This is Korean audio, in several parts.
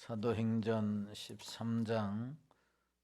사도행전 13장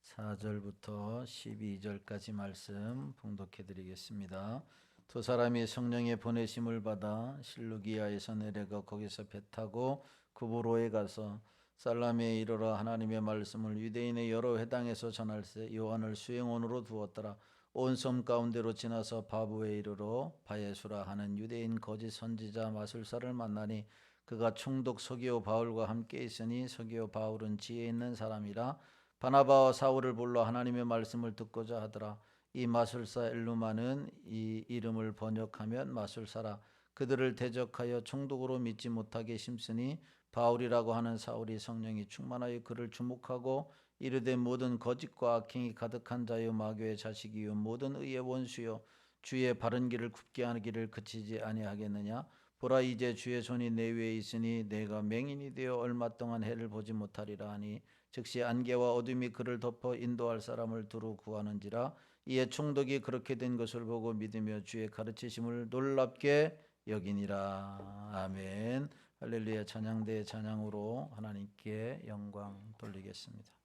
4절부터 12절까지 말씀 봉독해 드리겠습니다. 두 사람이 성령의 보내심을 받아 실루기아에서 내려가 거기서 배 타고 구브로에 가서 살라미에 이르러 하나님의 말씀을 유대인의 여러 회당에서 전할세 요한을 수행원으로 두었더라. 온 섬 가운데로 지나서 바부에 이르러 바예수라 하는 유대인 거짓 선지자 마술사를 만나니 그가 총독 서기오 바울과 함께 있으니 서기오 바울은 지혜 있는 사람이라 바나바와 사울을 불러 하나님의 말씀을 듣고자 하더라. 이 마술사 엘루마는 이 이름을 번역하면 마술사라. 그들을 대적하여 총독으로 믿지 못하게 심쓰니 바울이라고 하는 사울이 성령이 충만하여 그를 주목하고 이르되 모든 거짓과 악행이 가득한 자여 마귀의 자식이요 모든 의의 원수요 주의 바른 길을 굽게 하기를 그치지 아니하겠느냐. 보라 이제 주의 손이 내 위에 있으니 내가 맹인이 되어 얼마 동안 해를 보지 못하리라 하니 즉시 안개와 어둠이 그를 덮어 인도할 사람을 두루 구하는지라. 이에 총독이 그렇게 된 것을 보고 믿으며 주의 가르치심을 놀랍게 여기니라. 아멘. 할렐루야. 찬양대 찬양으로 하나님께 영광 돌리겠습니다.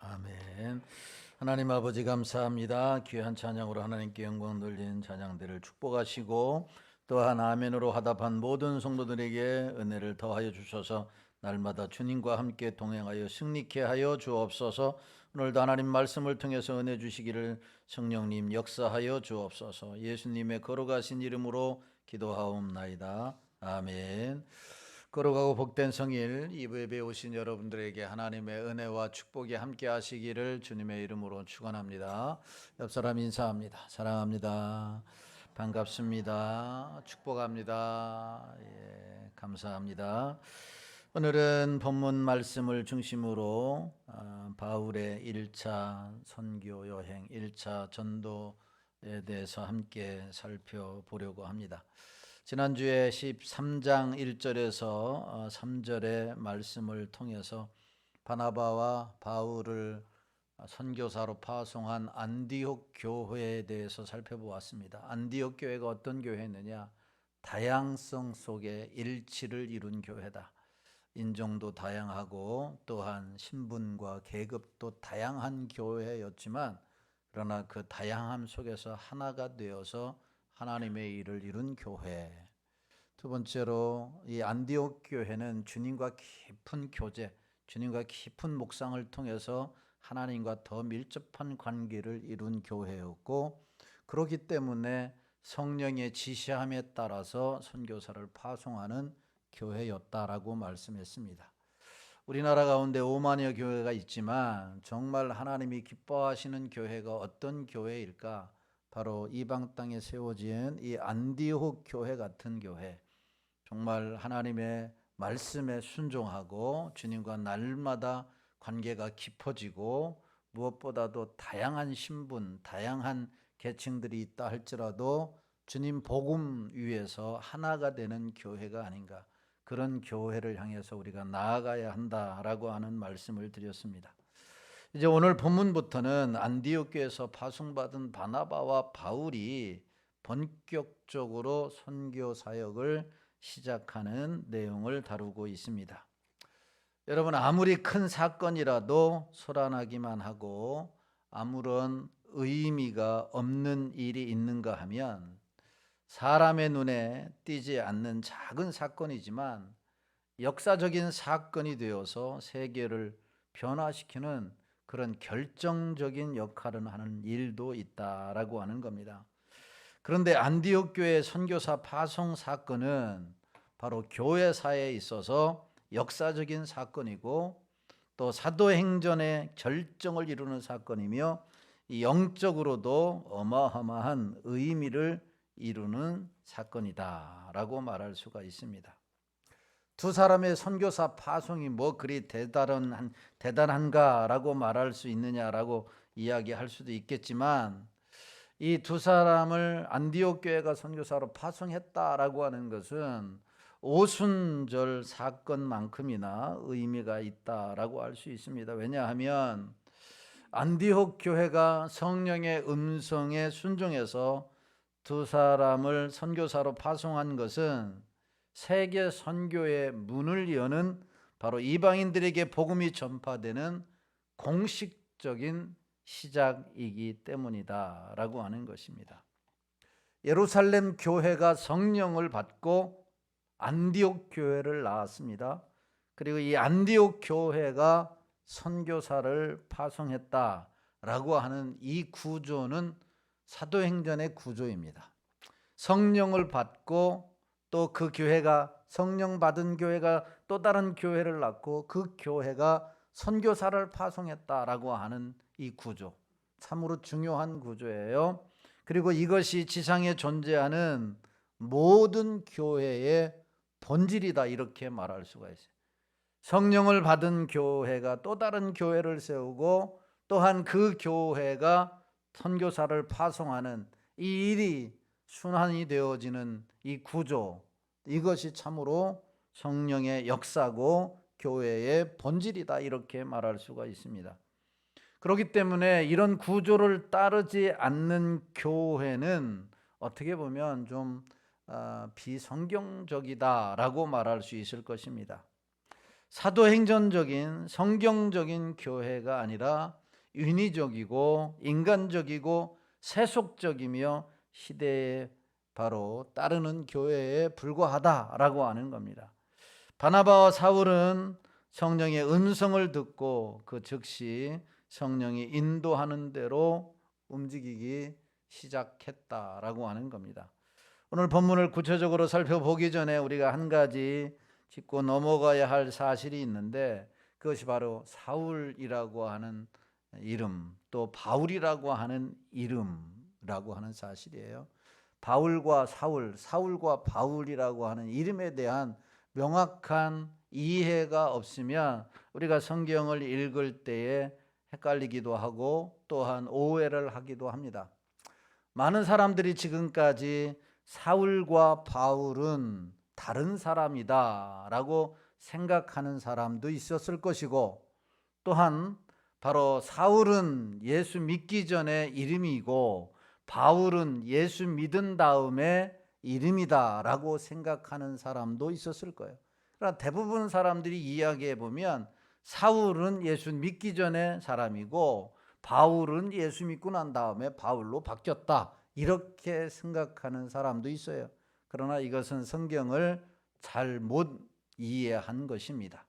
아멘. 하나님 아버지 감사합니다. 귀한 찬양으로 하나님께 영광 돌리는 찬양들을 축복하시고 또한 아멘으로 화답한 모든 성도들에게 은혜를 더하여 주셔서 날마다 주님과 함께 동행하여 승리케 하여 주옵소서. 오늘도 하나님 말씀을 통해서 은혜 주시기를 성령님 역사하여 주옵소서. 예수님의 걸어가신 이름으로 기도하옵나이다. 아멘. 걸어가고 복된 성일 이브에 오신 여러분들에게 하나님의 은혜와 축복이 함께 하시기를 주님의 이름으로 축원합니다. 옆사람 인사합니다. 사랑합니다. 반갑습니다. 축복합니다. 예, 감사합니다. 오늘은 본문 말씀을 중심으로 바울의 1차 선교 여행, 1차 전도에 대해서 함께 살펴보려고 합니다. 지난주에 13장 1절에서 3절의 말씀을 통해서 바나바와 바울을 선교사로 파송한 안디옥 교회에 대해서 살펴보았습니다. 안디옥 교회가 어떤 교회느냐? 다양성 속에 일치를 이룬 교회다. 인종도 다양하고 또한 신분과 계급도 다양한 교회였지만 그러나 그 다양함 속에서 하나가 되어서 하나님의 일을 이룬 교회. 두 번째로 이 안디옥 교회는 주님과 깊은 교제, 주님과 깊은 묵상을 통해서 하나님과 더 밀접한 관계를 이룬 교회였고, 그렇기 때문에 성령의 지시함에 따라서 선교사를 파송하는 교회였다라고 말씀했습니다. 우리나라 가운데 5만여 교회가 있지만 정말 하나님이 기뻐하시는 교회가 어떤 교회일까? 바로 이방 땅에 세워진 이 안디옥 교회 같은 교회. 정말 하나님의 말씀에 순종하고 주님과 날마다 관계가 깊어지고 무엇보다도 다양한 신분, 다양한 계층들이 있다 할지라도 주님 복음 위에서 하나가 되는 교회가 아닌가, 그런 교회를 향해서 우리가 나아가야 한다라고 하는 말씀을 드렸습니다. 이제 오늘 본문부터는 안디옥 교회에서 파송받은 바나바와 바울이 본격적으로 선교 사역을 시작하는 내용을 다루고 있습니다. 여러분, 아무리 큰 사건이라도 소란하기만 하고 아무런 의미가 없는 일이 있는가 하면 사람의 눈에 띄지 않는 작은 사건이지만 역사적인 사건이 되어서 세계를 변화시키는 그런 결정적인 역할을 하는 일도 있다라고 하는 겁니다. 그런데 안디옥 교회 선교사 파송 사건은 바로 교회사에 있어서 역사적인 사건이고 또 사도행전의 결정을 이루는 사건이며 영적으로도 어마어마한 의미를 이루는 사건이다라고 말할 수가 있습니다. 두 사람의 선교사 파송이 뭐 그리 대단한가라고 말할 수 있느냐라고 이야기할 수도 있겠지만, 이 두 사람을 안디옥 교회가 선교사로 파송했다라고 하는 것은 오순절 사건만큼이나 의미가 있다라고 할 수 있습니다. 왜냐하면 안디옥 교회가 성령의 음성에 순종해서 두 사람을 선교사로 파송한 것은 세계 선교의 문을 여는, 바로 이방인들에게 복음이 전파되는 공식적인 시작이기 때문이다 라고 하는 것입니다. 예루살렘 교회가 성령을 받고 안디옥 교회를 낳았습니다. 그리고 이 안디옥 교회가 선교사를 파송했다라고 하는 이 구조는 사도행전의 구조입니다. 성령을 받고 또 그 교회가, 성령 받은 교회가 또 다른 교회를 낳고 그 교회가 선교사를 파송했다라고 하는 이 구조, 참으로 중요한 구조예요. 그리고 이것이 지상에 존재하는 모든 교회의 본질이다, 이렇게 말할 수가 있어요. 성령을 받은 교회가 또 다른 교회를 세우고 또한 그 교회가 선교사를 파송하는 이 일이 순환이 되어지는 이 구조, 이것이 참으로 성령의 역사고 교회의 본질이다, 이렇게 말할 수가 있습니다. 그렇기 때문에 이런 구조를 따르지 않는 교회는 어떻게 보면 좀 비성경적이다라고 말할 수 있을 것입니다. 사도행전적인 성경적인 교회가 아니라 윤리적이고 인간적이고 세속적이며 시대에 바로 따르는 교회에 불과하다라고 하는 겁니다. 바나바와 사울은 성령의 음성을 듣고 그 즉시 성령이 인도하는 대로 움직이기 시작했다라고 하는 겁니다. 오늘 본문을 구체적으로 살펴보기 전에 우리가 한 가지 짚고 넘어가야 할 사실이 있는데, 그것이 바로 사울이라고 하는 이름, 또 바울이라고 하는 이름이라고 하는 사실이에요. 바울과 사울, 사울과 바울이라고 하는 이름에 대한 명확한 이해가 없으면 우리가 성경을 읽을 때에 헷갈리기도 하고 또한 오해를 하기도 합니다. 많은 사람들이 지금까지 사울과 바울은 다른 사람이다 라고 생각하는 사람도 있었을 것이고, 또한 바로 사울은 예수 믿기 전에 이름이고 바울은 예수 믿은 다음에 이름이다 라고 생각하는 사람도 있었을 거예요. 그러나 대부분 사람들이 이야기해 보면 사울은 예수 믿기 전에 사람이고 바울은 예수 믿고 난 다음에 바울로 바뀌었다, 이렇게 생각하는 사람도 있어요. 그러나 이것은 성경을 잘못 이해한 것입니다.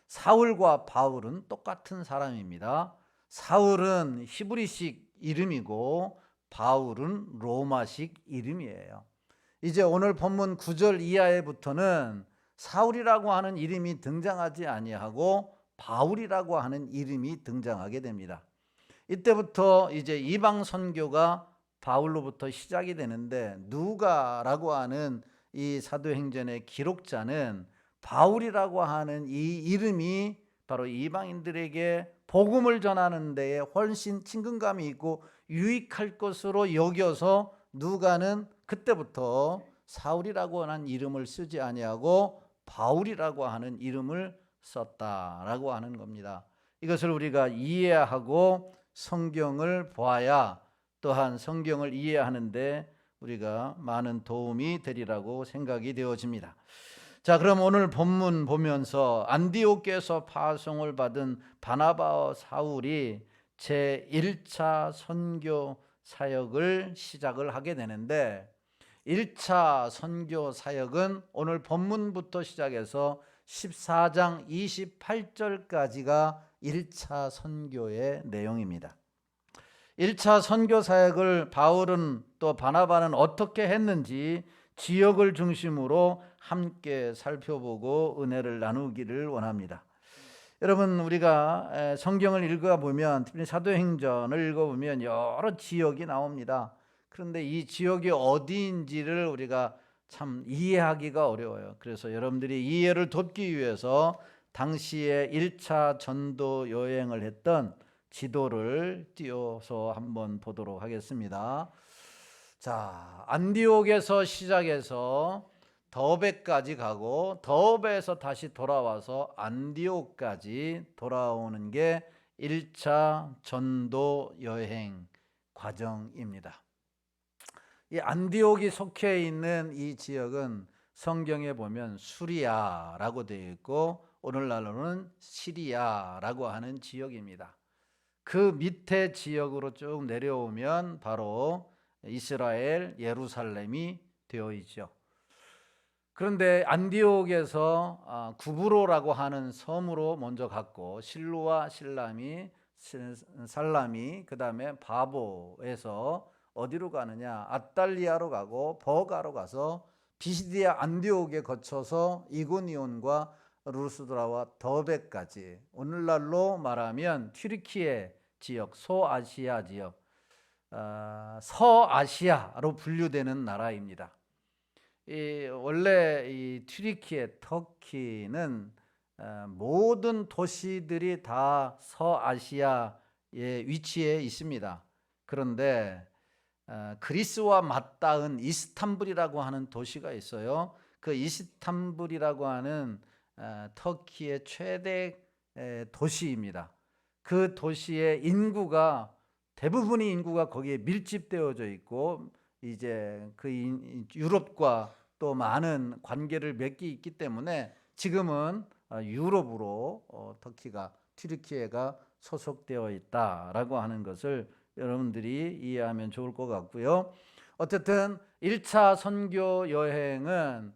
사울과 바울은 똑같은 사람입니다. 사울은 히브리식 이름이고 바울은 로마식 이름이에요. 이제 오늘 본문 9절 이하에부터는 사울이라고 하는 이름이 등장하지 아니하고 바울이라고 하는 이름이 등장하게 됩니다. 이때부터 이제 이방 선교가 바울로부터 시작이 되는데, 누가라고 하는 이 사도행전의 기록자는 바울이라고 하는 이 이름이 바로 이방인들에게 복음을 전하는 데에 훨씬 친근감이 있고 유익할 것으로 여겨서 누가는 그때부터 사울이라고 하는 이름을 쓰지 아니하고 바울이라고 하는 이름을 썼다라고 하는 겁니다. 이것을 우리가 이해하고 성경을 보아야 또한 성경을 이해하는데 우리가 많은 도움이 되리라고 생각이 되어집니다. 자, 그럼 오늘 본문 보면서 안디옥에서 파송을 받은 바나바와 사울이 제1차 선교 사역을 시작을 하게 되는데, 1차 선교 사역은 오늘 본문부터 시작해서 14장 28절까지가 1차 선교의 내용입니다. 1차 선교 사역을 바울은 또 바나바는 어떻게 했는지 지역을 중심으로 함께 살펴보고 은혜를 나누기를 원합니다. 여러분, 우리가 성경을 읽어보면, 특히 사도행전을 읽어보면 여러 지역이 나옵니다. 그런데 이 지역이 어디인지를 우리가 참 이해하기가 어려워요. 그래서 여러분들이 이해를 돕기 위해서 당시에 1차 전도 여행을 했던 지도를 띄워서 한번 보도록 하겠습니다. 자, 안디옥에서 시작해서 더베까지 가고 더베에서 다시 돌아와서 안디옥까지 돌아오는 게 1차 전도 여행 과정입니다. 이 안디옥이 속해 있는 이 지역은 성경에 보면 수리아라고 되어 있고 오늘날로는 시리아라고 하는 지역입니다. 그 밑에 지역으로 쭉 내려오면 바로 이스라엘 예루살렘이 되어 있죠. 그런데 안디옥에서 구브로라고 하는 섬으로 먼저 갔고 실루와 살람이 그 다음에 바보에서 어디로 가느냐, 아달리아로 가고 버가로 가서 비시디아 안디옥에 거쳐서 이고니온과 루스드라와 더베까지, 오늘날로 말하면 튀르키예 지역, 소아시아 지역, 서아시아로 분류되는 나라입니다. 원래 이 튀르키예, 터키는 모든 도시들이 다 서아시아에 위치해 있습니다. 그런데 그리스와 맞닿은 이스탄불이라고 하는 도시가 있어요. 그 이스탄불이라고 하는 터키의 최대 도시입니다. 그 도시의 인구가, 대부분의 인구가 거기에 밀집되어져 있고 이제 그 유럽과 또 많은 관계를 맺기 있기 때문에 지금은 유럽으로 터키가, 튀르키예가 소속되어 있다라고 하는 것을 여러분들이 이해하면 좋을 것 같고요. 어쨌든 1차 선교 여행은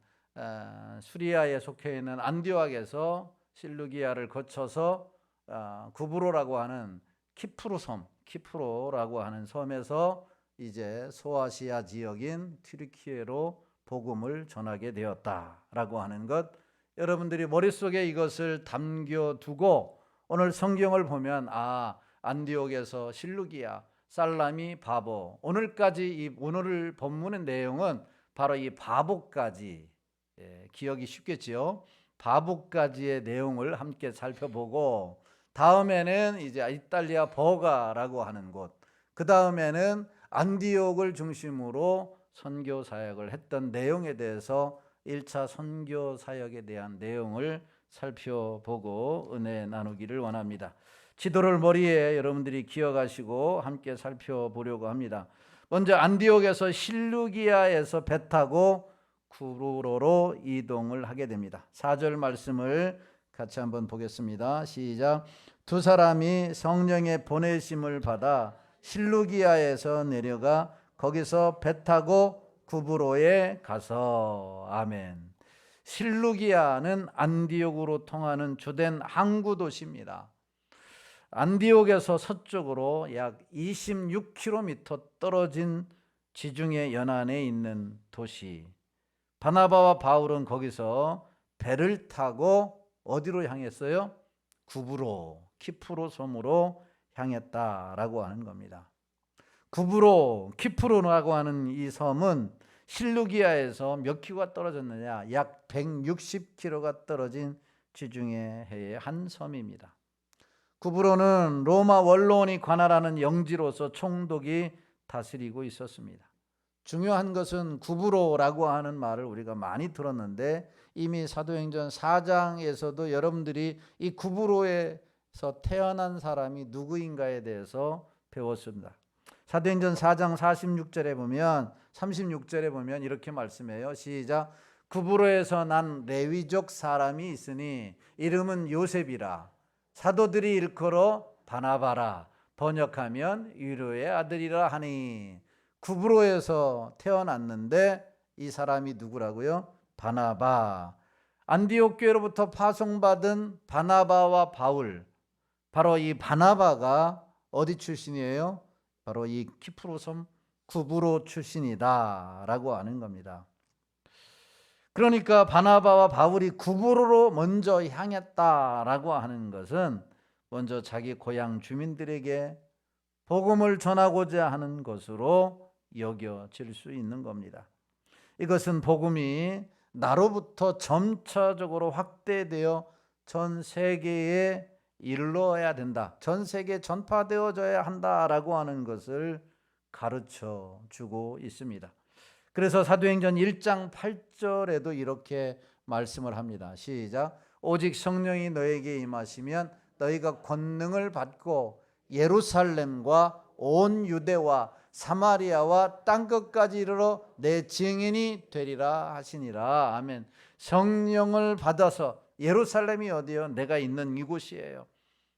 수리아에 속해 있는 안디옥에서 실루기아를 거쳐서 구브로라고 하는 키프로라고 하는 섬에서 이제 소아시아 지역인 튀르키예로 복음을 전하게 되었다라고 하는 것, 여러분들이 머릿속에 이것을 담겨두고 오늘 성경을 보면 안디옥에서 실루기아, 살라미, 바보, 오늘까지 오늘 본문의 내용은 바로 이 바보까지 기억이 쉽겠지요. 바부까지의 내용을 함께 살펴보고, 다음에는 이제 이탈리아 버가라고 하는 곳, 그 다음에는 안디옥을 중심으로 선교 사역을 했던 내용에 대해서 1차 선교 사역에 대한 내용을 살펴보고 은혜 나누기를 원합니다. 지도를 머리에 여러분들이 기억하시고 함께 살펴보려고 합니다. 먼저 안디옥에서 실루기아에서 배 타고 쿠브로로 이동을 하게 됩니다. 4절 말씀을 같이 한번 보겠습니다. 시작. 두 사람이 성령의 보내심을 받아 실루기아에서 내려가 거기서 배 타고 구브로에 가서. 아멘. 실루기아는 안디옥으로 통하는 주된 항구 도시입니다. 안디옥에서 서쪽으로 약 26km 떨어진 지중해 연안에 있는 도시. 바나바와 바울은 거기서 배를 타고 어디로 향했어요? 구브로, 키프로 섬으로 향했다라고 하는 겁니다. 구브로, 키프로라고 하는 이 섬은 실루기아에서 몇 킬로가 떨어졌느냐? 약 160km가 떨어진 지중해의 한 섬입니다. 구브로는 로마 원로원이 관할하는 영지로서 총독이 다스리고 있었습니다. 중요한 것은 구브로라고 하는 말을 우리가 많이 들었는데, 이미 사도행전 4장에서도 여러분들이 이 구브로에서 태어난 사람이 누구인가에 대해서 배웠습니다. 사도행전 4장 46절에 보면, 36절에 보면 이렇게 말씀해요. 시작. 구브로에서 난 레위족 사람이 있으니 이름은 요셉이라. 사도들이 일컬어 바나바라. 번역하면 위로의 아들이라 하니. 구브로에서 태어났는데 이 사람이 누구라고요? 바나바. 안디옥 교회로부터 파송받은 바나바와 바울, 바로 이 바나바가 어디 출신이에요? 바로 이 키프로 섬 구브로 출신이다 라고 하는 겁니다. 그러니까 바나바와 바울이 구브로로 먼저 향했다라고 하는 것은 먼저 자기 고향 주민들에게 복음을 전하고자 하는 것으로 여겨질 수 있는 겁니다. 이것은 복음이 나로부터 점차적으로 확대되어 전 세계에 이르러야 된다, 전 세계에 전파되어져야 한다라고 하는 것을 가르쳐 주고 있습니다. 그래서 사도행전 1장 8절에도 이렇게 말씀을 합니다. 시작. 오직 성령이 너에게 임하시면 너희가 권능을 받고 예루살렘과 온 유대와 사마리아와 땅끝까지 이르러 내 증인이 되리라 하시니라. 아멘. 성령을 받아서, 예루살렘이 어디요? 내가 있는 이곳이에요.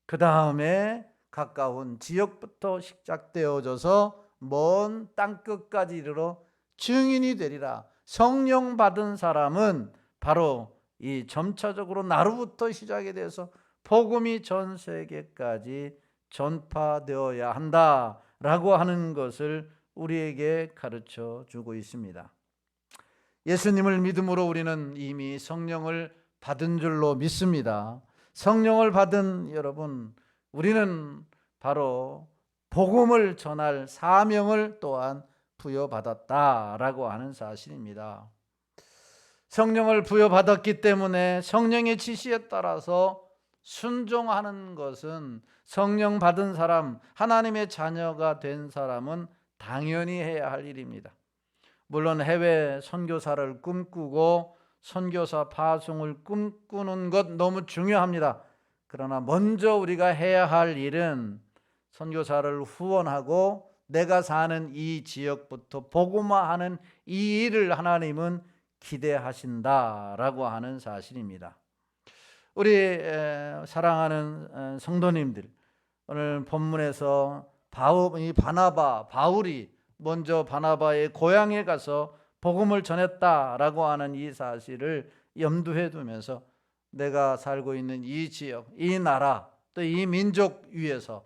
그 다음에 가까운 지역부터 시작되어져서 먼 땅끝까지 이르러 증인이 되리라. 성령 받은 사람은 바로 이 점차적으로 나로부터 시작이 돼서 복음이 전 세계까지 전파되어야 한다라고 하는 것을 우리에게 가르쳐 주고 있습니다. 예수님을 믿음으로 우리는 이미 성령을 받은 줄로 믿습니다. 성령을 받은 여러분, 우리는 바로 복음을 전할 사명을 또한 부여받았다라고 하는 사실입니다. 성령을 부여받았기 때문에 성령의 지시에 따라서 순종하는 것은 성령 받은 사람, 하나님의 자녀가 된 사람은 당연히 해야 할 일입니다. 물론 해외 선교사를 꿈꾸고 선교사 파송을 꿈꾸는 것 너무 중요합니다. 그러나 먼저 우리가 해야 할 일은 선교사를 후원하고 내가 사는 이 지역부터 복음화하는 이 일을 하나님은 기대하신다라고 하는 사실입니다. 우리 사랑하는 성도님들, 오늘 본문에서 바울이 먼저 바나바의 고향에 가서 복음을 전했다라고 하는 이 사실을 염두에 두면서 내가 살고 있는 이 지역, 이 나라, 또 이 민족 위에서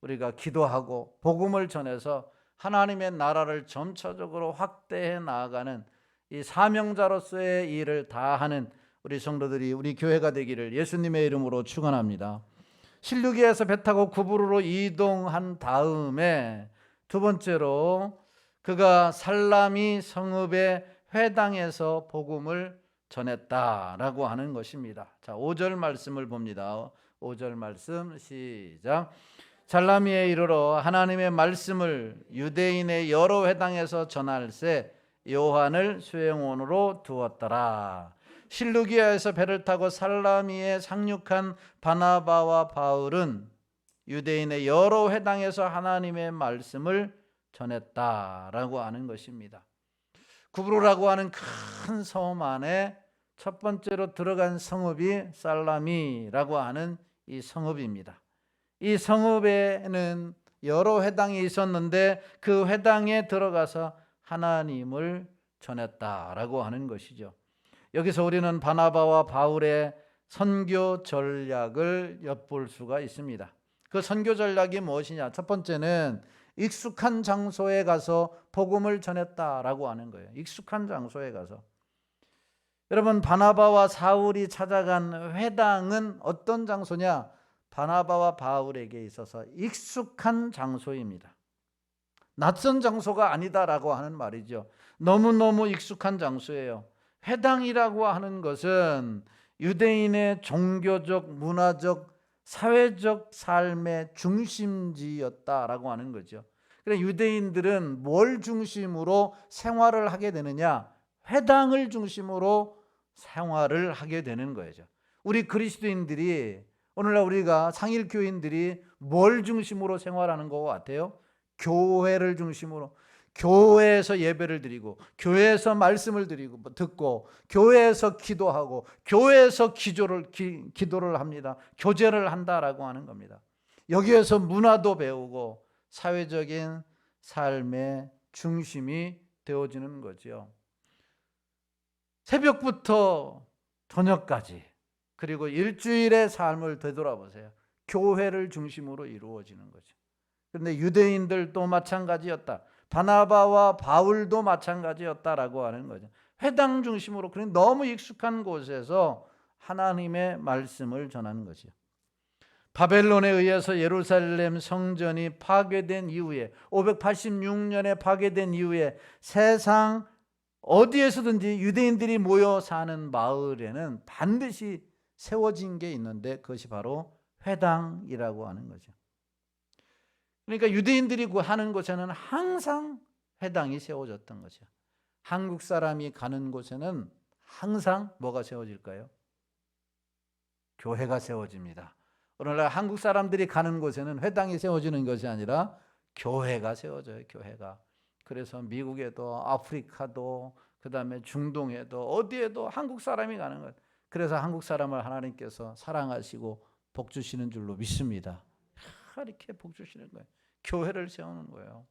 우리가 기도하고 복음을 전해서 하나님의 나라를 점차적으로 확대해 나아가는 이 사명자로서의 일을 다하는 우리 성도들이, 우리 교회가 되기를 예수님의 이름으로 축원합니다. 실루기아에서 배 타고 구브로로 이동한 다음에 두 번째로 그가 살라미 성읍의 회당에서 복음을 전했다라고 하는 것입니다. 자, 5절 말씀을 봅니다. 5절 말씀 시작. 살라미에 이르러 하나님의 말씀을 유대인의 여러 회당에서 전할새 요한을 수행원으로 두었더라. 실루기아에서 배를 타고 살라미에 상륙한 바나바와 바울은 유대인의 여러 회당에서 하나님의 말씀을 전했다라고 하는 것입니다. 구브로라고 하는 큰 섬 안에 첫 번째로 들어간 성읍이 살라미라고 하는 이 성읍입니다. 이 성읍에는 여러 회당이 있었는데 그 회당에 들어가서 하나님을 전했다라고 하는 것이죠. 여기서 우리는 바나바와 바울의 선교 전략을 엿볼 수가 있습니다. 그 선교 전략이 무엇이냐? 첫 번째는 익숙한 장소에 가서 복음을 전했다라고 하는 거예요. 익숙한 장소에 가서. 여러분, 바나바와 사울이 찾아간 회당은 어떤 장소냐? 바나바와 바울에게 있어서 익숙한 장소입니다. 낯선 장소가 아니다라고 하는 말이죠. 너무너무 익숙한 장소예요. 회당이라고 하는 것은 유대인의 종교적, 문화적, 사회적 삶의 중심지였다라고 하는 거죠. 그래서 유대인들은 뭘 중심으로 생활을 하게 되느냐? 회당을 중심으로 생활을 하게 되는 거죠. 우리 그리스도인들이, 오늘날 우리가 상일교인들이 뭘 중심으로 생활하는 것 같아요? 교회를 중심으로, 교회에서 예배를 드리고, 교회에서 말씀을 드리고 듣고, 교회에서 기도하고, 교회에서 기도를 합니다. 교제를 한다라고 하는 겁니다. 여기에서 문화도 배우고 사회적인 삶의 중심이 되어지는 거죠. 새벽부터 저녁까지, 그리고 일주일의 삶을 되돌아보세요. 교회를 중심으로 이루어지는 거죠. 그런데 유대인들도 마찬가지였다. 바나바와 바울도 마찬가지였다라고 하는 거죠. 회당 중심으로, 그냥 너무 익숙한 곳에서 하나님의 말씀을 전하는 거죠. 바벨론에 의해서 예루살렘 성전이 파괴된 이후에, 586년에 파괴된 이후에 세상 어디에서든지 유대인들이 모여 사는 마을에는 반드시 세워진 게 있는데 그것이 바로 회당이라고 하는 거죠. 그러니까 유대인들이 하는 곳에는 항상 회당이 세워졌던 거죠. 한국 사람이 가는 곳에는 항상 뭐가 세워질까요? 교회가 세워집니다. 오늘날 한국 사람들이 가는 곳에는 회당이 세워지는 것이 아니라 교회가 세워져요. 교회가. 그래서 미국에도 아프리카도 그다음에 중동에도 어디에도 한국 사람이 가는 거예요. 그래서 한국 사람을 하나님께서 사랑하시고 복 주시는 줄로 믿습니다. 이렇게 복 주시는 거예요. 교회를 세우는 거예요.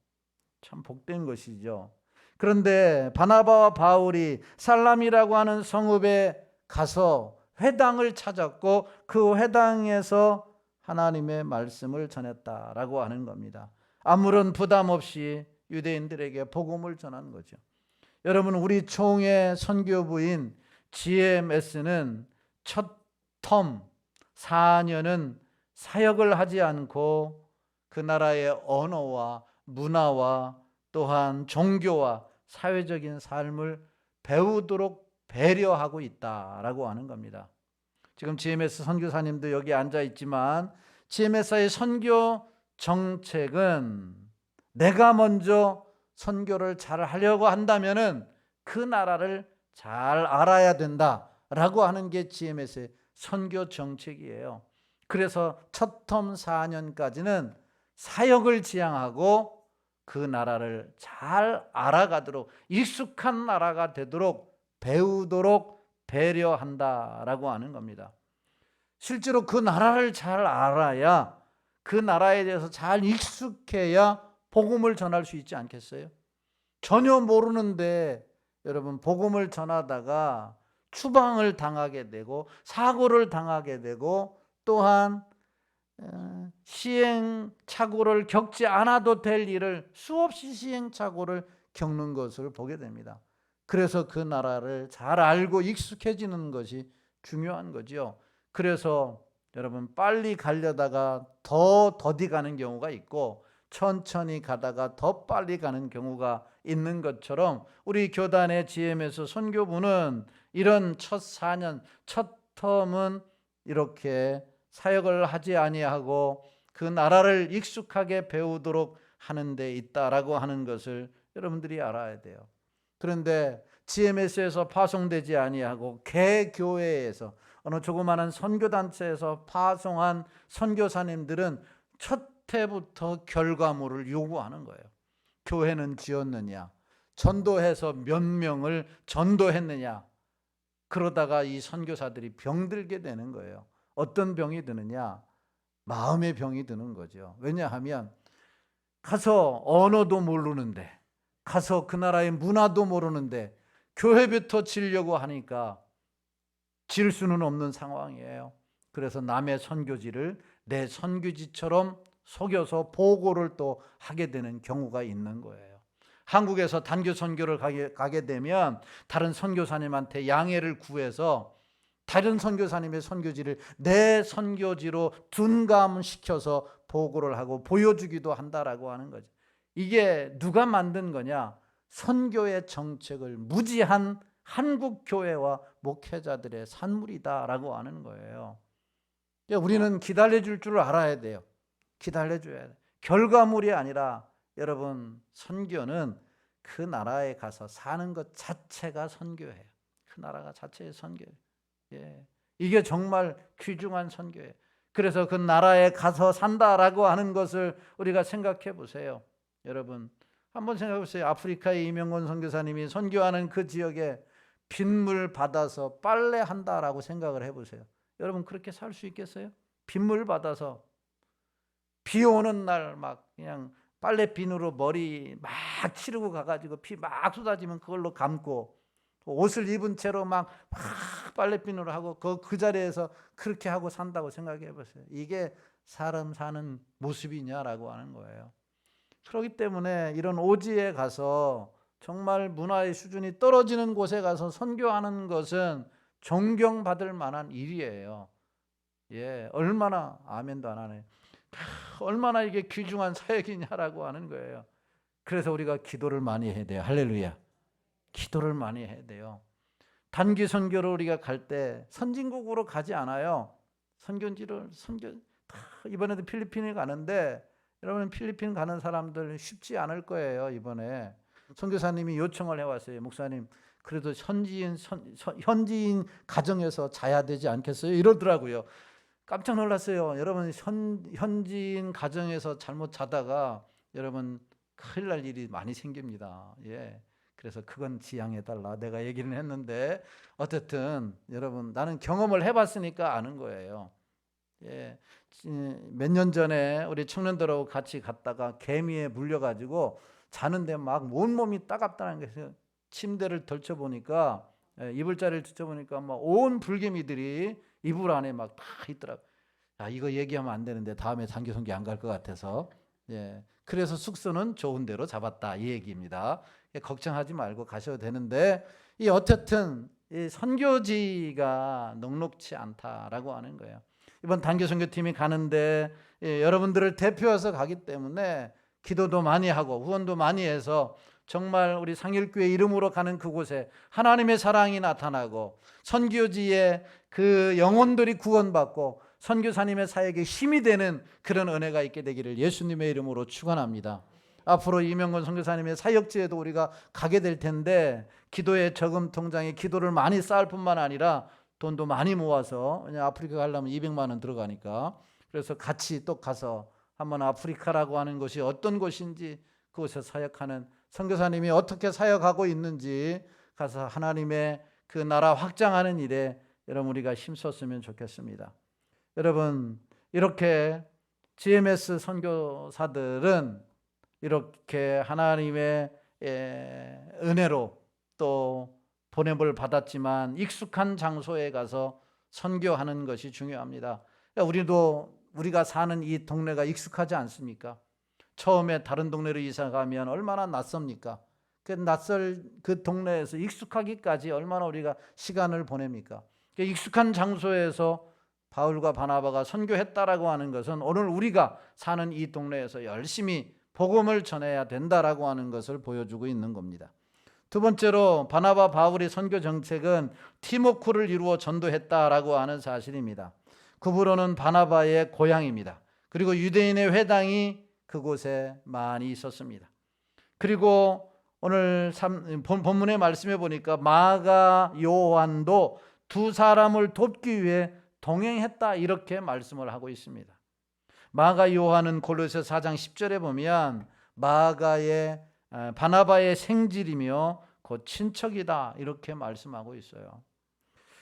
참 복된 것이죠. 그런데 바나바와 바울이 살람이라고 하는 성읍에 가서 회당을 찾았고 그 회당에서 하나님의 말씀을 전했다라고 하는 겁니다. 아무런 부담 없이 유대인들에게 복음을 전한 거죠. 여러분, 우리 총회 선교부인 GMS는 첫 텀 4년은 사역을 하지 않고 그 나라의 언어와 문화와 또한 종교와 사회적인 삶을 배우도록 배려하고 있다라고 하는 겁니다. 지금 GMS 선교사님도 여기 앉아 있지만 GMS의 선교 정책은 내가 먼저 선교를 잘 하려고 한다면은 그 나라를 잘 알아야 된다라고 하는 게 GMS의 선교 정책이에요. 그래서 첫 텀 4년까지는 사역을 지향하고 그 나라를 잘 알아가도록, 익숙한 나라가 되도록 배우도록 배려한다라고 하는 겁니다. 실제로 그 나라를 잘 알아야, 그 나라에 대해서 잘 익숙해야 복음을 전할 수 있지 않겠어요? 전혀 모르는데 여러분, 복음을 전하다가 추방을 당하게 되고 사고를 당하게 되고 또한 시행착오를 겪지 않아도 될 일을 수없이 시행착오를 겪는 것을 보게 됩니다. 그래서 그 나라를 잘 알고 익숙해지는 것이 중요한 거죠. 그래서 여러분, 빨리 가려다가 더 더디 가는 경우가 있고 천천히 가다가 더 빨리 가는 경우가 있는 것처럼 우리 교단의 GMS 선교부는 이런 첫 4년, 첫 텀은 이렇게 사역을 하지 아니하고 그 나라를 익숙하게 배우도록 하는 데 있다라고 하는 것을 여러분들이 알아야 돼요. 그런데 GMS에서 파송되지 아니하고 개교회에서 어느 조그마한 선교단체에서 파송한 선교사님들은 첫 해부터 결과물을 요구하는 거예요. 교회는 지었느냐, 전도해서 몇 명을 전도했느냐. 그러다가 이 선교사들이 병들게 되는 거예요. 어떤 병이 드느냐? 마음의 병이 드는 거죠. 왜냐하면 가서 언어도 모르는데, 가서 그 나라의 문화도 모르는데 교회부터 지려고 하니까 질 수는 없는 상황이에요. 그래서 남의 선교지를 내 선교지처럼 속여서 보고를 또 하게 되는 경우가 있는 거예요. 한국에서 단교 선교를 가게 되면 다른 선교사님한테 양해를 구해서 다른 선교사님의 선교지를 내 선교지로 둔감시켜서 보고를 하고 보여주기도 한다라고 하는 거죠. 이게 누가 만든 거냐? 선교의 정책을 무지한 한국 교회와 목회자들의 산물이다라고 하는 거예요. 우리는 기다려줄 줄 알아야 돼요. 기다려줘야 돼요. 결과물이 아니라 여러분, 선교는 그 나라에 가서 사는 것 자체가 선교예요. 그 나라가 자체의 선교예요. 예. 이게 정말 귀중한 선교예요. 그래서 그 나라에 가서 산다라고 하는 것을 우리가 생각해 보세요. 여러분, 한번 생각해 보세요. 아프리카의 이명곤 선교사님이 선교하는 그 지역에 빗물 받아서 빨래한다라고 생각을 해보세요. 여러분, 그렇게 살 수 있겠어요? 빗물 받아서 비 오는 날 막 그냥 빨래비누로 머리 막 치르고 가가지고 피 막 쏟아지면 그걸로 감고 옷을 입은 채로 막 빨래비누로 하고 그 자리에서 그렇게 하고 산다고 생각해 보세요. 이게 사람 사는 모습이냐라고 하는 거예요. 그렇기 때문에 이런 오지에 가서 정말 문화의 수준이 떨어지는 곳에 가서 선교하는 것은 존경받을 만한 일이에요. 예, 얼마나 아멘도 안 하네. 얼마나 이게 귀중한 사역이냐라고 하는 거예요. 그래서 우리가 기도를 많이 해야 돼요. 할렐루야. 기도를 많이 해야 돼요. 단기 선교로 우리가 갈 때 선진국으로 가지 않아요. 선교 이번에도 필리핀에 가는데 여러분, 필리핀 가는 사람들 쉽지 않을 거예요. 이번에 선교사님이 요청을 해왔어요. 목사님, 그래도 현지인 가정에서 자야 되지 않겠어요? 이러더라고요. 깜짝 놀랐어요. 여러분, 현지인 가정에서 잘못 자다가 여러분 큰일 날 일이 많이 생깁니다. 예. 그래서 그건 지양해달라 내가 얘기는 했는데 어쨌든 여러분, 나는 경험을 해봤으니까 아는 거예요. 예. 몇 년 전에 우리 청년들하고 같이 갔다가 개미에 물려가지고 자는데 막 온몸이 따갑다는 거예요. 침대를 덜쳐보니까, 이불자리를 덜쳐보니까 막 온 불개미들이 이불 안에 막 다 있더라고. 이거 얘기하면 안 되는데 다음에 단기 선교 안 갈 것 같아서. 예. 그래서 숙소는 좋은 데로 잡았다, 이 얘기입니다. 걱정하지 말고 가셔도 되는데, 이 어쨌든 이 선교지가 녹록치 않다라고 하는 거예요. 이번 단기 선교팀이 가는데 여러분들을 대표해서 가기 때문에 기도도 많이 하고 후원도 많이 해서 정말 우리 상일교회 이름으로 가는 그곳에 하나님의 사랑이 나타나고 선교지에 그 영혼들이 구원받고 선교사님의 사역에 힘이 되는 그런 은혜가 있게 되기를 예수님의 이름으로 축원합니다. 앞으로 이명건 선교사님의 사역지에도 우리가 가게 될 텐데 기도의 저금 통장에 기도를 많이 쌓을 뿐만 아니라 돈도 많이 모아서, 왜냐하면 아프리카 가려면 200만 원 들어가니까, 그래서 같이 또 가서 한번 아프리카라고 하는 곳이 어떤 곳인지, 그곳에 사역하는 선교사님이 어떻게 사역하고 있는지 가서 하나님의 그 나라 확장하는 일에 여러분 우리가 힘썼으면 좋겠습니다. 여러분, 이렇게 GMS 선교사들은 이렇게 하나님의 은혜로 또 보냄을 받았지만 익숙한 장소에 가서 선교하는 것이 중요합니다. 우리가 사는 이 동네가 익숙하지 않습니까? 처음에 다른 동네로 이사 가면 얼마나 낯섭니까? 그 동네에서 익숙하기까지 얼마나 우리가 시간을 보냅니까? 익숙한 장소에서 바울과 바나바가 선교했다라고 하는 것은 오늘 우리가 사는 이 동네에서 열심히 복음을 전해야 된다라고 하는 것을 보여주고 있는 겁니다. 두 번째로 바나바 바울의 선교 정책은 팀워크를 이루어 전도했다라고 하는 사실입니다. 구브로는 바나바의 고향입니다. 그리고 유대인의 회당이 그곳에 많이 있었습니다. 그리고 오늘 본문의 말씀에 보니까 마가 요한도 두 사람을 돕기 위해 동행했다 이렇게 말씀을 하고 있습니다. 마가 요한은 골로새 4장 10절에 보면 바나바의 생질이며 곧 친척이다 이렇게 말씀하고 있어요.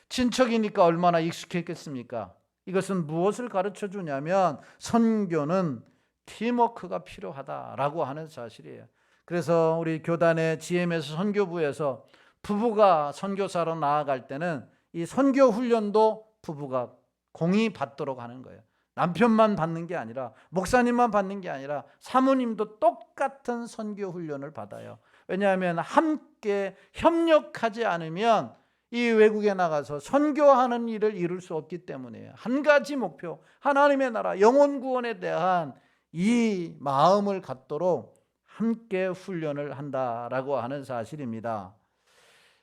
친척이니까 얼마나 익숙했겠습니까? 이것은 무엇을 가르쳐 주냐면 선교는 팀워크가 필요하다라고 하는 사실이에요. 그래서 우리 교단의 GMS 선교부에서 부부가 선교사로 나아갈 때는 이 선교 훈련도 부부가 공히 받도록 하는 거예요. 남편만 받는 게 아니라 목사님만 받는 게 아니라 사모님도 똑같은 선교 훈련을 받아요. 왜냐하면 함께 협력하지 않으면 이 외국에 나가서 선교하는 일을 이룰 수 없기 때문이에요. 한 가지 목표, 하나님의 나라, 영혼 구원에 대한 이 마음을 갖도록 함께 훈련을 한다라고 하는 사실입니다.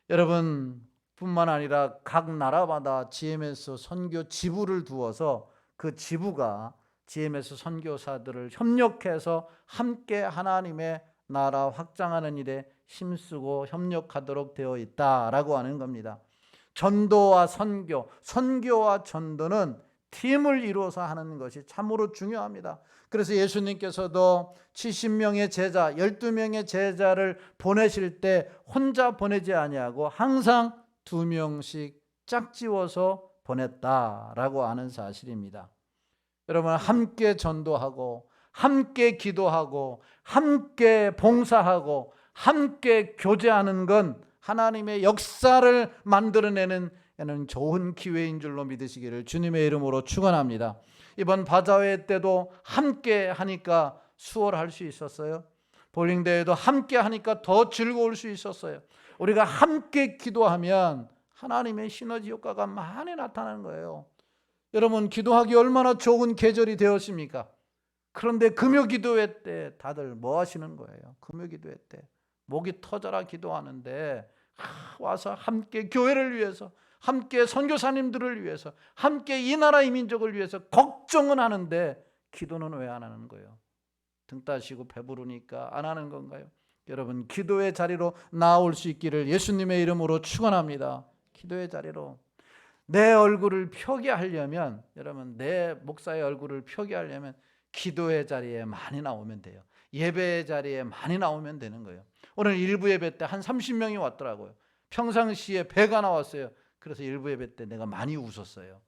여러분 뿐만 아니라 각 나라마다 GMS 선교 지부를 두어서 그 지부가 GMS 선교사들을 협력해서 함께 하나님의 나라 확장하는 일에 힘쓰고 협력하도록 되어 있다라고 하는 겁니다. 전도와 선교, 선교와 전도는 팀을 이루어서 하는 것이 참으로 중요합니다. 그래서 예수님께서도 70명의 제자, 12명의 제자를 보내실 때 혼자 보내지 아니하고 항상 2명씩 짝지워서 보냈다라고 하는 사실입니다. 여러분 함께 전도하고 함께 기도하고 함께 봉사하고 함께 교제하는 건 하나님의 역사를 만들어내는 좋은 기회인 줄로 믿으시기를 주님의 이름으로 축원합니다. 이번 바자회 때도 함께 하니까 수월할 수 있었어요. 볼링대회도 함께 하니까 더 즐거울 수 있었어요. 우리가 함께 기도하면 하나님의 시너지 효과가 많이 나타나는 거예요. 여러분 기도하기 얼마나 좋은 계절이 되었습니까? 그런데 금요 기도회 때 다들 뭐 하시는 거예요? 금요 기도회 때 목이 터져라 기도하는데 와서 함께 교회를 위해서, 함께 선교사님들을 위해서, 함께 이 나라 이 민족을 위해서 걱정은 하는데 기도는 왜 안 하는 거예요? 등 따시고 배부르니까 안 하는 건가요? 여러분 기도의 자리로 나올 수 있기를 예수님의 이름으로 축원합니다. 기도의 자리로 내 얼굴을 펴게 하려면, 여러분 내 목사의 얼굴을 펴게 하려면 기도의 자리에 많이 나오면 돼요. 예배의 자리에 많이 나오면 되는 거예요. 오늘 일부 예배 때 한 30명이 왔더라고요. 평상시에 배가 나왔어요. 그래서 일부 예배 때 내가 많이 웃었어요.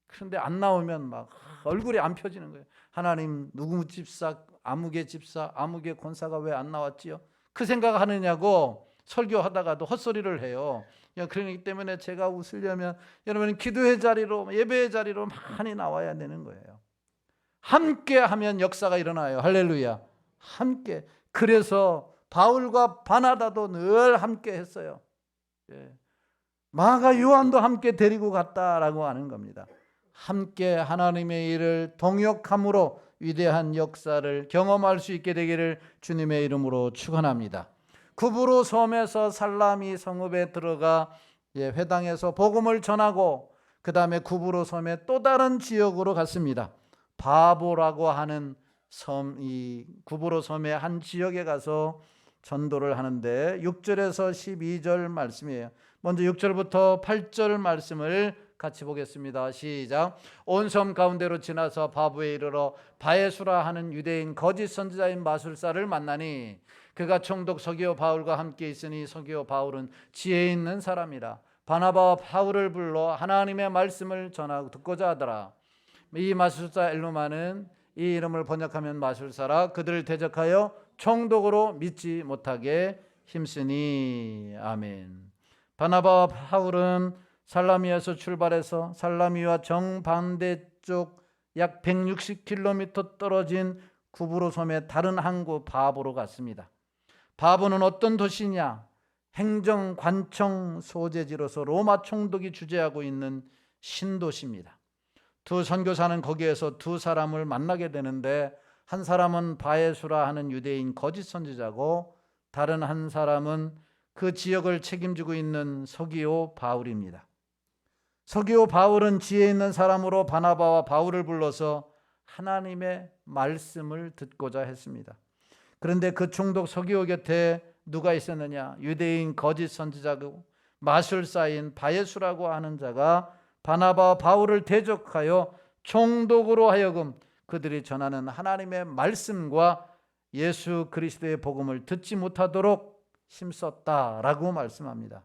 그런데 안 나오면 막 얼굴이 안 펴지는 거예요. 하나님 누구 집사, 아무개 집사, 아무개 권사가 왜 안 나왔지요? 그 생각하느냐고 설교하다가도 헛소리를 해요. 그러기 때문에 제가 웃으려면 여러분 기도의 자리로, 예배의 자리로 많이 나와야 되는 거예요. 함께 하면 역사가 일어나요. 할렐루야. 함께. 그래서 바울과 바나바도 늘 함께 했어요. 마가 요한도 함께 데리고 갔다라고 하는 겁니다. 함께 하나님의 일을 동역함으로 위대한 역사를 경험할 수 있게 되기를 주님의 이름으로 축원합니다. 구브로 섬에서 살라미 성읍에 들어가 회당에서 복음을 전하고 그 다음에 구브로 섬의 또 다른 지역으로 갔습니다. 바보라고 하는 섬, 이 구브로 섬의 한 지역에 가서 전도를 하는데 6절에서 12절 말씀이에요. 먼저 6절부터 8절 말씀을 같이 보겠습니다. 시작. 온 섬 가운데로 지나서 바보에 이르러 바에수라 하는 유대인 거짓 선지자인 마술사를 만나니 그가 총독 서기오 바울과 함께 있으니 서기오 바울은 지혜 있는 사람이라. 바나바와 바울을 불러 하나님의 말씀을 전하고 듣고자 하더라. 이 마술사 엘루마는 이 이름을 번역하면 마술사라. 그들을 대적하여 총독으로 믿지 못하게 힘쓰니. 아멘. 바나바와 바울은 살라미에서 출발해서 살라미와 정반대쪽 약 160km 떨어진 구브로 섬의 다른 항구 바보로 갔습니다. 바보는 어떤 도시냐? 행정 관청 소재지로서 로마 총독이 주재하고 있는 신도시입니다. 두 선교사는 거기에서 두 사람을 만나게 되는데 한 사람은 바에수라 하는 유대인 거짓 선지자고 다른 한 사람은 그 지역을 책임지고 있는 서기오 바울입니다. 서기오 바울은 지혜 있는 사람으로 바나바와 바울을 불러서 하나님의 말씀을 듣고자 했습니다. 그런데 그 총독 서기오 곁에 누가 있었느냐? 유대인 거짓 선지자고 마술사인 바예수라고 하는 자가 바나바와 바울을 대적하여 총독으로 하여금 그들이 전하는 하나님의 말씀과 예수 그리스도의 복음을 듣지 못하도록 힘썼다라고 말씀합니다.